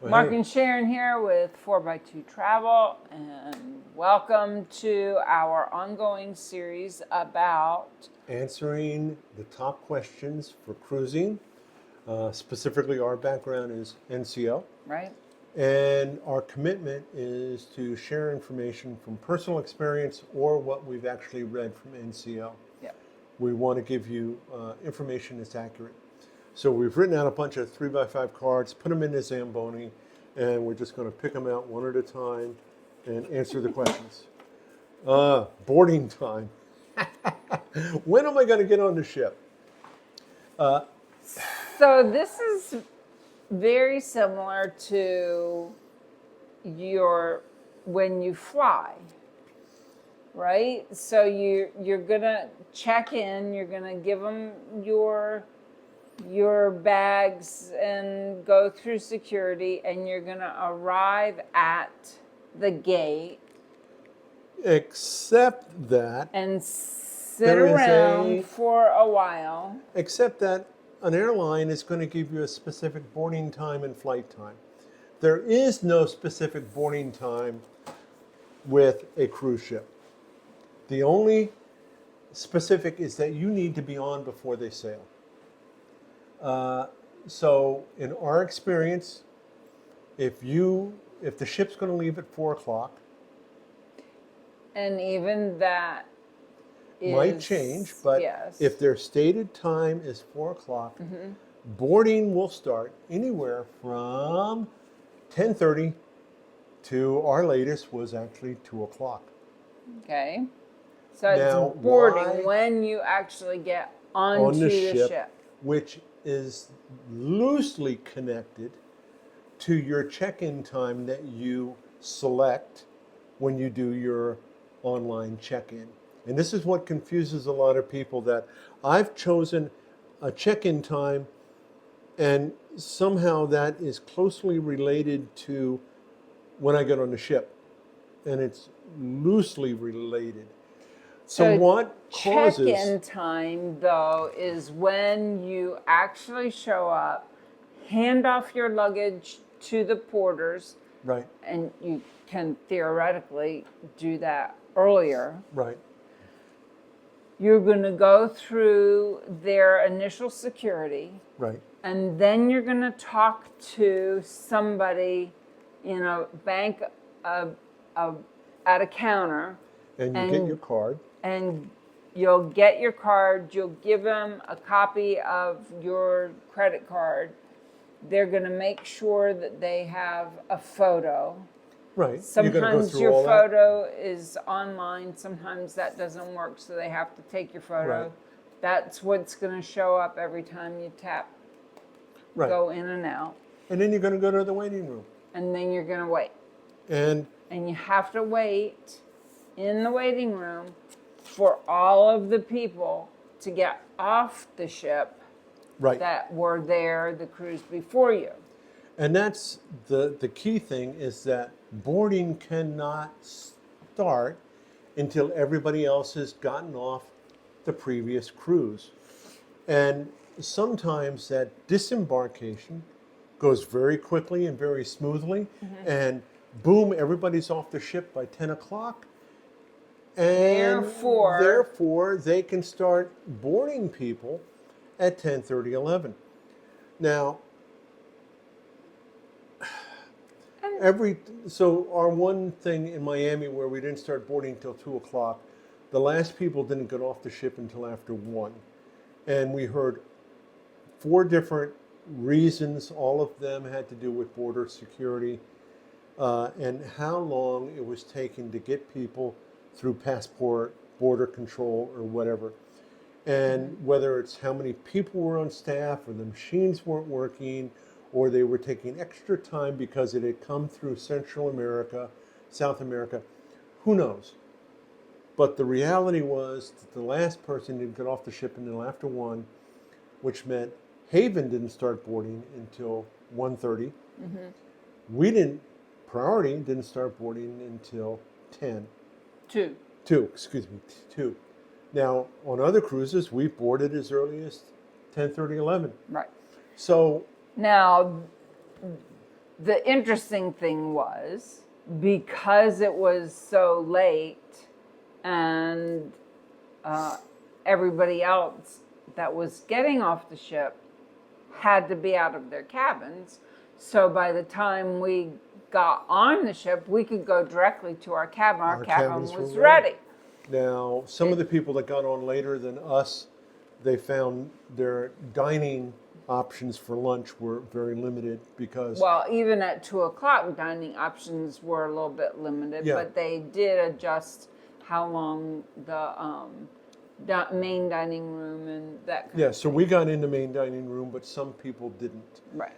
Well, Mark hey, and Sharon here with 4x2 Travel, and welcome to our ongoing series about answering the top questions for cruising. Specifically, our background is NCO, right? and our commitment is to share information from personal experience or what we've actually read from NCO. Yeah. We want to give you information that's accurate. So we've written out a bunch of 3x5 cards, put them in the Zamboni, and we're just going to pick them out one at a time and answer the questions. Boarding time. When am I going to get on the ship? So this is very similar to your when you fly, right? So you're gonna check in. You're gonna give them your bags and go through security, and you're gonna arrive at the gate Except that, and sit There is around a- for a while. except that an airline is going to give you a specific boarding time and flight time. There is no specific boarding time with a cruise ship. The only specific is that you need to be on before they sail. So in our experience, if the ship's going to leave at 4 o'clock, And even that might is, change, but yes. if their stated time is 4 o'clock, boarding will start anywhere from 10:30 to our latest was actually 2 o'clock. Okay. So Now, it's boarding why when you actually get on onto the the ship, ship. which is loosely connected to your check-in time that you select when you do your online check-in. And this is what confuses a lot of people, that I've chosen a check-in time and somehow that is closely related to when I get on the ship. And it's loosely related. So what causes check-in time, though, is when you actually show up, hand off your luggage to the porters, right, and you can theoretically do that earlier. right, You're going to go through their initial security, right, and then you're going to talk to somebody in a bank at a counter, and you get your card, and you'll get your card. You'll give them a copy of your credit card. They're going to make sure that they have a photo. right. You're gonna go Sometimes through your all that. photo is online. Sometimes that doesn't work, so they have to take your photo. Right. That's what's going to show up every time you tap, Right. go in and out. And then you're going to go to the waiting room. And then you're going to wait. And And you have to wait in the waiting room for all of the people to get off the ship right. that were there the cruise before you. And that's the key thing, is that boarding cannot start until everybody else has gotten off the previous cruise. And sometimes that disembarkation goes very quickly and very smoothly, and boom, everybody's off the ship by 10 o'clock. And therefore they can start boarding people at 10:30, 11. Now, so our one thing in Miami where we didn't start boarding until 2 o'clock, the last people didn't get off the ship until after 1. And we heard 4 different reasons. All of them had to do with border security and how long it was taking to get people through passport, border control, or whatever. And whether it's how many people were on staff, or the machines weren't working, or they were taking extra time because it had come through Central America, South America, who knows? But the reality was that the last person didn't get off the ship until after 1, which meant Haven didn't start boarding until 1:30. Priority didn't start boarding until 10. 2. 2. Now, on other cruises, we boarded as early as 10:30, 11. Right. So Now, the interesting thing was, because it was so late and everybody else that was getting off the ship had to be out of their cabins. So by the time we got on the ship, we could go directly to our cabin. Our cabin cabins were was ready. ready. Now, some of the people that got on later than us, they found their dining options for lunch were very limited because Well, even at 2 o'clock, dining options were a little bit limited, Yeah. but they did adjust how long the main dining room and that kind yeah, of so we got in the main dining room, but some people didn't. right.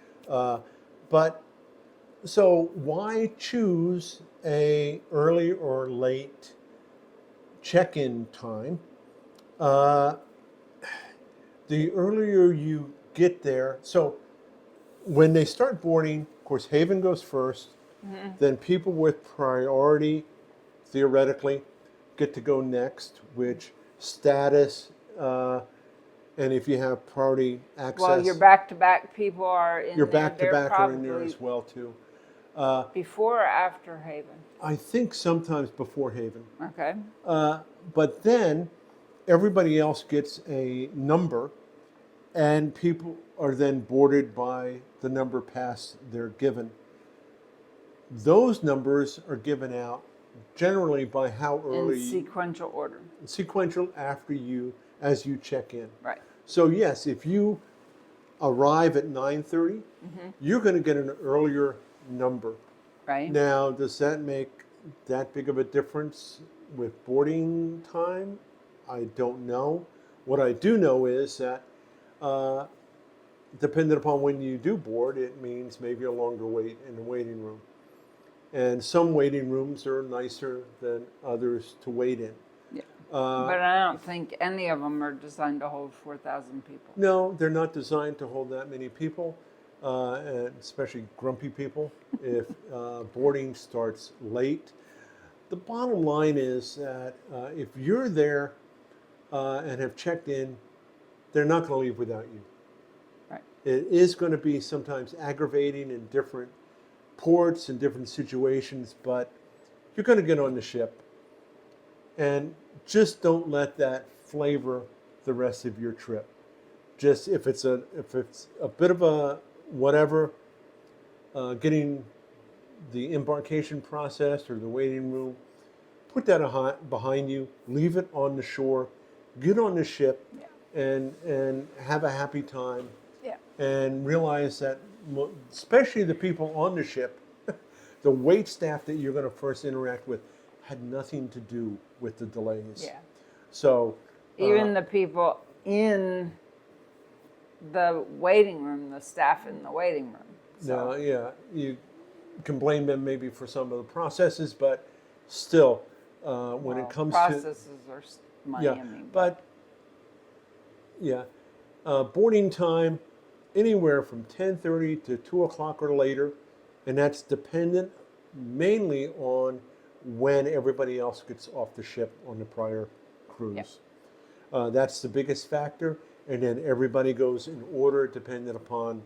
But so why choose a early or late check-in time? The earlier you get there, so when they start boarding, of course, Haven goes 1st. Then people with priority, theoretically, get to go next, which status, and if you have priority access, Well, your back-to-back people are in your there. They're back-to-back are in there probably as well too. before or after Haven. I think sometimes before Haven. Okay. But then everybody else gets a number, and people are then boarded by the number pass they're given. Those numbers are given out generally by how In early, sequential order. sequential after you, as you check in. Right. So yes, if you arrive at 9:30, you're going to get an earlier number. Right. Now, does that make that big of a difference with boarding time? I don't know. What I do know is that depending upon when you do board, it means maybe a longer wait in the waiting room. And some waiting rooms are nicer than others to wait in. Yeah. But I don't think any of them are designed to hold 4,000 people. No, they're not designed to hold that many people, and especially grumpy people, if boarding starts late. The bottom line is that if you're there and have checked in, they're not going to leave without you. Right. It is going to be sometimes aggravating in different ports and different situations, but you're going to get on the ship. And just don't let that flavor the rest of your trip. Just if it's a bit of a whatever, getting the embarkation process or the waiting room, put that behind you. Leave it on the shore. Get on the ship, and have a happy time. Yeah. And realize that, especially the people on the ship, the wait staff that you're going to first interact with had nothing to do with the delays. Yeah. So Even the people in the waiting room, the staff in the waiting room. So, now, yeah, you can blame them maybe for some of the processes, but still, when it comes processes are Miami. yeah, but yeah, boarding time anywhere from 10:30 to 2 o'clock or later, and that's dependent mainly on when everybody else gets off the ship on the prior cruise. That's the biggest factor, and then everybody goes in order dependent upon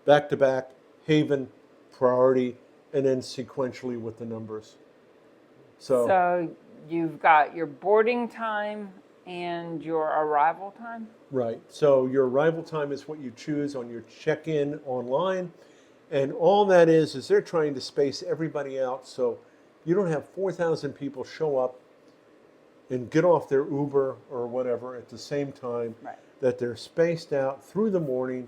back-to-back, Haven, priority, and then sequentially with the numbers. So you've got your boarding time and your arrival time? Right. So your arrival time is what you choose on your check-in online. And all that is they're trying to space everybody out so you don't have 4,000 people show up and get off their Uber or whatever at the same time. Right. That they're spaced out through the morning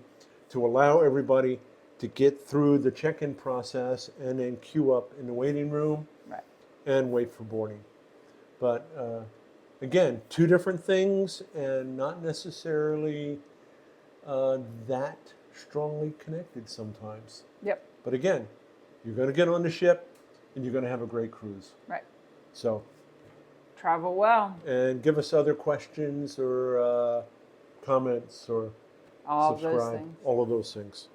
to allow everybody to get through the check-in process and then queue up in the waiting room Right. and wait for boarding. But again, two different things and not necessarily that strongly connected sometimes. Yep. But again, you're going to get on the ship and you're going to have a great cruise. Right. So, Travel well. and give us other questions or comments or All of those subscribe. things. All of those things.